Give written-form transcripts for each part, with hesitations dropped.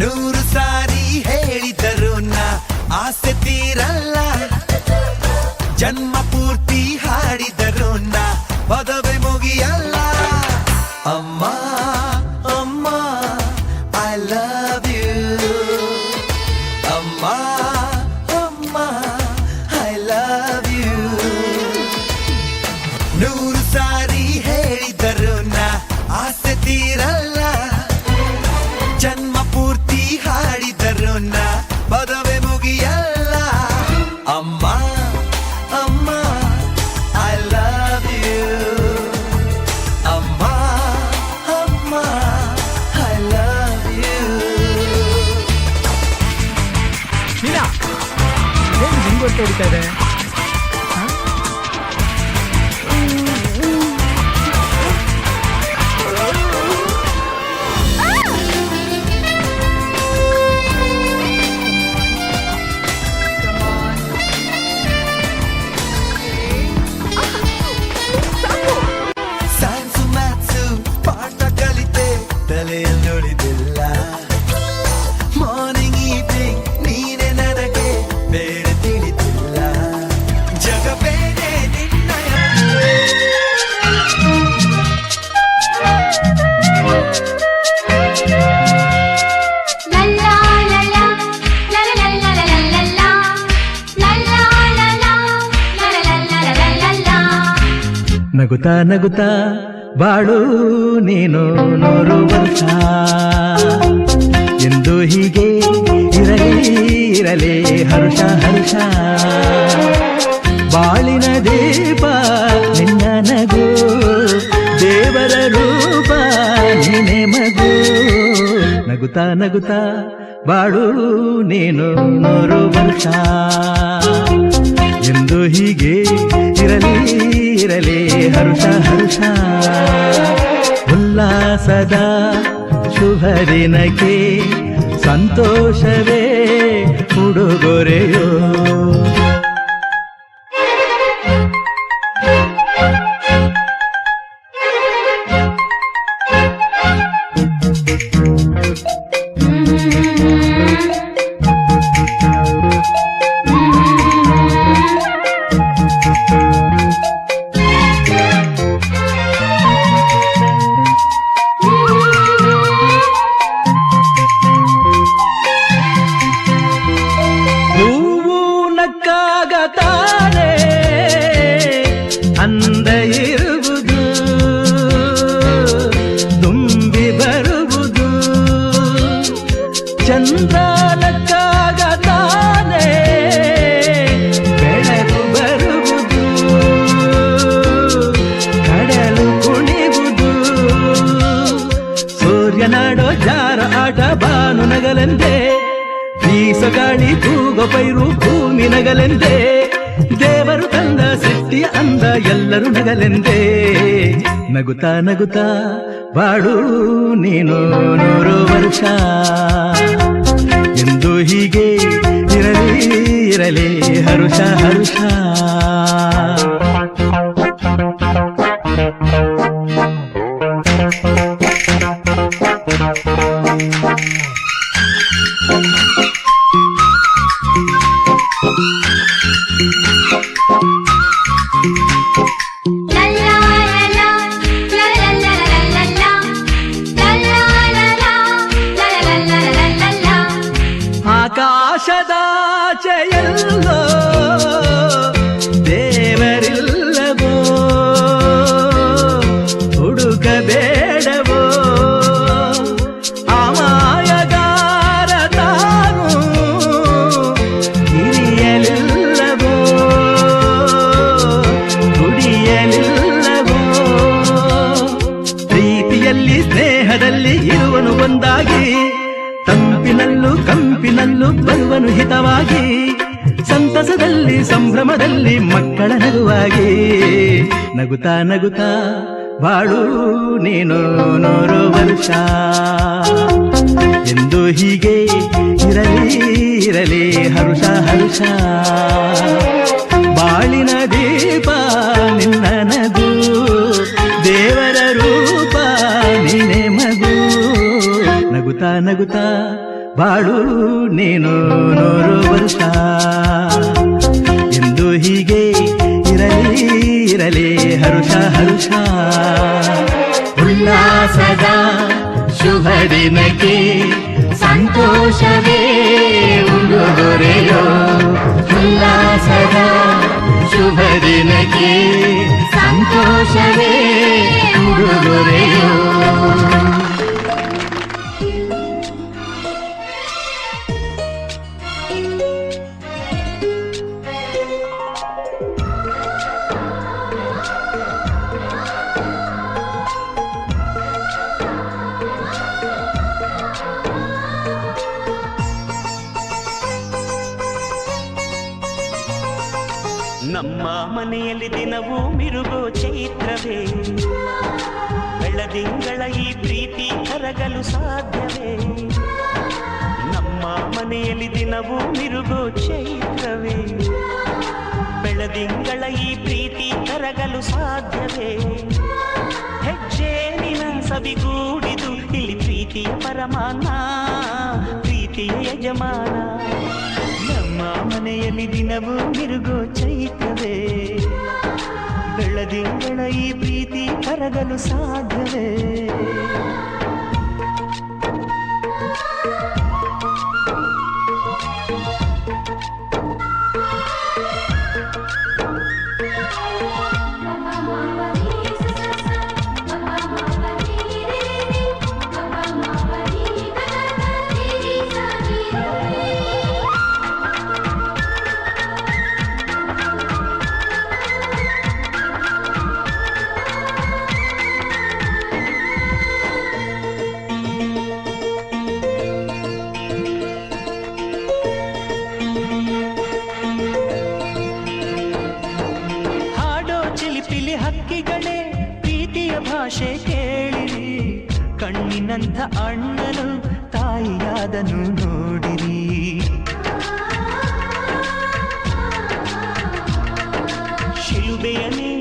ನೂರು ಸಾರಿ ಹೇಳಿದರು ನಾ ಆಸೆ ತೀರಲ್ಲ, ಜನ್ಮ ಪೂರ್ತಿ ಹಾಡಿದರು ನಾ ಪದವಿ ಮುಗಿಯಲ್ಲ. ಅಮ್ಮ ಅಮ್ಮ ಐ ಲವ್ ಯು, ಅಮ್ಮ ಅಮ್ಮ ಐ ಲವ್ ಯು. ನೂರು ಸಾರಿ ಹೇಳಿದರು ನಾ ಆಸೆ ತೀರಲ್ಲ, ಜನ್ಮ ಪೂರ್ತಿ ಹಾಡಿದರು ನಾ ಪದವಿ ಮುಗಿಯಲ್ಲ. ಅಮ್ಮ ಅಮ್ಮ ಐ ಲವ್ ಯು, ಅಮ್ಮ ಅಮ್ಮ ಐ ಲವ್ ಯು. ಮೀನಾ, ಏನು ಹಿಂಗೆ ಹೊಟ್ಟೆ ಹೊಡಿತಾ ಇದೆ? ಸೈನ್ಸು ಮ್ಯಾಥ್ಸು ಪಾಠ ಕಲಿತೆ ತಲೆಯಲ್ಲುಳಿದಿಲ್ಲ, ಮಾರ್ನಿಂಗ್ ಈವ್ನಿಂಗ್ ನೀನೆ ನನಗೆ ಬೇರೆ ತಿಳಿದಿಲ್ಲ. ಜಗ ಬೇರೆ ನಿನ್ನಯ ನಗುತ್ತಾ ನಗುತ್ತಾ ಬಾಳು ನೀನು 100 ವರ್ಷ, ಎಂದು ಹೀಗೆ ಇರಲಿ ಹರುಷ ಹರುಷ. ಬಾಳಿನ ದೀಪ ನಿನ್ನ ನಗು, ದೇವರ ರೂಪ ನೀನೆ ಮಗು. ನಗುತ್ತಾ ನಗುತ್ತಾ ಬಾಳು ನೀನು 100 ವರ್ಷ, ಎಂದು ಹೀಗೆ ಇರಲಿ ಹರುಷ ಹರುಷ. ಉಲ್ಲಾಸದ ಶುಭ ದಿನಕ್ಕೆ ಸಂತೋಷವೇ ಉಡುಗೊರೆಯೋ. ಹೂವು ನಕ್ಕಾಗ ತಾನೇ ಅಂದ ಇರುವುದು, ತುಂಬಿ ಬರುವುದು. ಚಂದ್ರ ನಕ್ಕಾಗ ತಾನೇ ಬೆಳಕು ಬರುವುದು, ಕಡಲು ಕುಣಿವುದು. ಸೂರ್ಯನಾಡೋ ಜಾರ ಆಟ ಬಾನು ನಗಲೆಂದೇ, ಬೀಸಗಾಳಿ ತೂಗೋ ಪೈರು ಭೂಮಿ ನಗಲೆಂದೇ. ದೇವರು ತಂದ ಸೃಷ್ಟಿಯ ಅಂದ ಎಲ್ಲರೂ ನಗಲೆಂದೇ. ನಗುತ್ತಾ ನಗುತ್ತಾ ಬಾಳು ನೀನು 100 ವರ್ಷ, ಎಂದು ಹೀಗೆ ಇರಲಿ ಹರುಷ ಹರುಷ. ಆಕಾಶದಾಚೆಯಲ್ಲೋ ದೇವರಿಲ್ಲವೋ, ಹುಡುಕಬೇಡವೋ. ಅಮಾಯಗಾರ ತಾನು ಹಿರಿಯಲಿಲ್ಲವೋ, ಕುಡಿಯಲಿಲ್ಲವೋ. ಪ್ರೀತಿಯಲ್ಲಿ ಸ್ನೇಹದಲ್ಲಿ ಇರುವನು ಒಂದಾಗಿ, ತಂಪಿನಲ್ಲೂ ಕಂಪಿನಲ್ಲೂ ಬರುವನು ಹಿತವಾಗಿ. ಸಂತಸದಲ್ಲಿ ಸಂಭ್ರಮದಲ್ಲಿ ಮಕ್ಕಳ ನಗುವಾಗಿ. ನಗುತ್ತಾ ನಗುತ್ತಾ ಬಾಳು ನೀನು 100 ವರ್ಷ, ಎಂದು ಹೀಗೆ ಇರಲಿ ಹರುಷ ಹರುಷ. ಬಾಳಿನ ದೀಪ ನಿನ್ನ ನಗು, ದೇವರ ರೂಪ ನೀನೆ ಮಗು. ನಗುತ್ತಾ ನಗುತ್ತಾ ಬಾಳು ನೀನು 100 ವರ್ಷ ಎಂದು ಹೀಗೆ ಇರಲಿ ಇರಲಿ ಹರುಷ ಹರುಷ ಉಲ್ಲಾಸದ ಶುಭ ದಿನಕ್ಕೆ ಸಂತೋಷವೇ ಉಡುಗೊರೆಯೋ ಉಲ್ಲಾಸದ ಶುಭ ದಿನಕ್ಕೆ ಸಂತೋಷವೇ ಉಡುಗೊರೆಯೋ ನಮ್ಮ ಮನೆಯಲ್ಲಿ ದಿನವೂ ಮಿರುಗೋ ಚೈತ್ರವೇ ಬೆಳದಿಂಗಳ ಈ ಪ್ರೀತಿ ಕರಗಲು ಸಾಧ್ಯವೇ ನಮ್ಮ ಮನೆಯಲ್ಲಿ ದಿನವೂ ಮಿರುಗೋ ಚೈತ್ರವೇ ಬೆಳದಿಂಗಳ ಈ ಪ್ರೀತಿ ಕರಗಲು ಸಾಧ್ಯವೇ ಹೆಜ್ಜೇನಿನ ಸವಿಗೂಡಿದು ಇಲ್ಲಿ ಪ್ರೀತಿಯ ಪರಮಾನ ಪ್ರೀತಿಯ ಯಜಮಾನ ನಮ್ಮ ಮನೆಯಲ್ಲಿ ದಿನವೂ ಮಿರುಗೋ ಚೈತ್ರವೇ ಬೆಳದಿಂಗಳ ಈ ಪ್ರೀತಿ ಕರಗಲು ಸಾಧ್ಯವೇ ಹಕ್ಕಿಗಳೇ ಪ್ರೀತಿಯ ಭಾಷೆ ಕೇಳಿರಿ ಕಣ್ಣಿನಂಥ ಅಣ್ಣನು ತಾಯಿಯಾದನು ನೋಡಿರಿ ಶಿಲುಬೆಯನ್ನೇ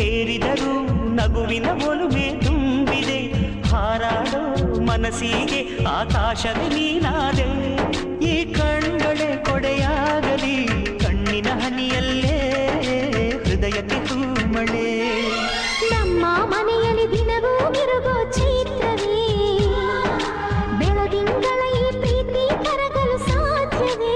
ಏರಿದರೂ ನಗುವಿನ ಒಲುಮೆ ತುಂಬಿದೆ ಹಾರಾಡೋ ಮನಸ್ಸಿಗೆ ಆಕಾಶವೇ ನೀನಾದೆ ಈ ಕಣ್ಗಳೇ ಕೊಡೆಯಾಗಲಿ ಕಣ್ಣಿನ ಹನಿಯಲ್ಲೇ ಹೃದಯಕ್ಕೆ ತೂಮಳೆ ನಮ್ಮ ಮನೆಯಲ್ಲಿ ದಿನವೂ ಮಿರುಗೋ ಚೈತ್ರವೇ ಬೆಳದಿಂಗಳ ಈ ಪ್ರೀತಿ ಕರಗಲು ಸಾಧ್ಯವೇ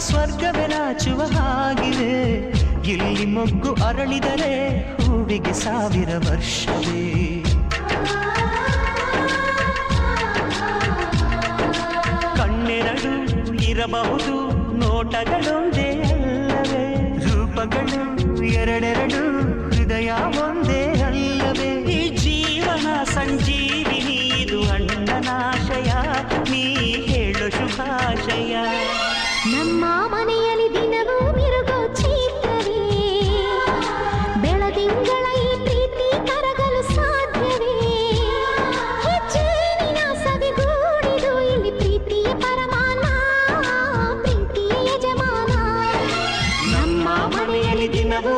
ಸ್ವರ್ಗವೆನಾಚುವ ಹಾಗಿದೆ ಇಲ್ಲಿ ಮೊಗ್ಗು ಅರಳಿದರೆ ಹೂವಿಗೆ 1000 ವರ್ಷವೇ ಕಣ್ಣೆರಡು ಇರಬಹುದು ನೋಟಗಳೊಂದೇ ಅಲ್ಲವೇ ರೂಪಗಳು ಎರಡೆರಡು ಹೃದಯ ಒಂದೇ ಅಲ್ಲವೇ ಈ ಜೀವನ ಸಂಜೀವಿನಿ ಇದು ಅಣ್ಣನಾಶಯ ನೀ ಹೇಳು ಶುಭಾಶಯ ನಮ್ಮ ಮನೆಯಲ್ಲಿ ದಿನವೂ ಮಿರುಗೋ ಚೈತ್ರವೇ ಬೆಳದಿಂಗಳ ಈ ಪ್ರೀತಿ ಕರಗಲು ಸಾಧ್ಯವೇ ಹೆಜ್ಜೇನಿನ ಸವಿಗೂಡಿದು ಇಲ್ಲಿ ಪ್ರೀತಿಯ ಪರಮಾನ ಪ್ರೀತಿಯ ಯಜಮಾನ ನಮ್ಮ ಮನೆಯಲ್ಲಿ ದಿನವೂ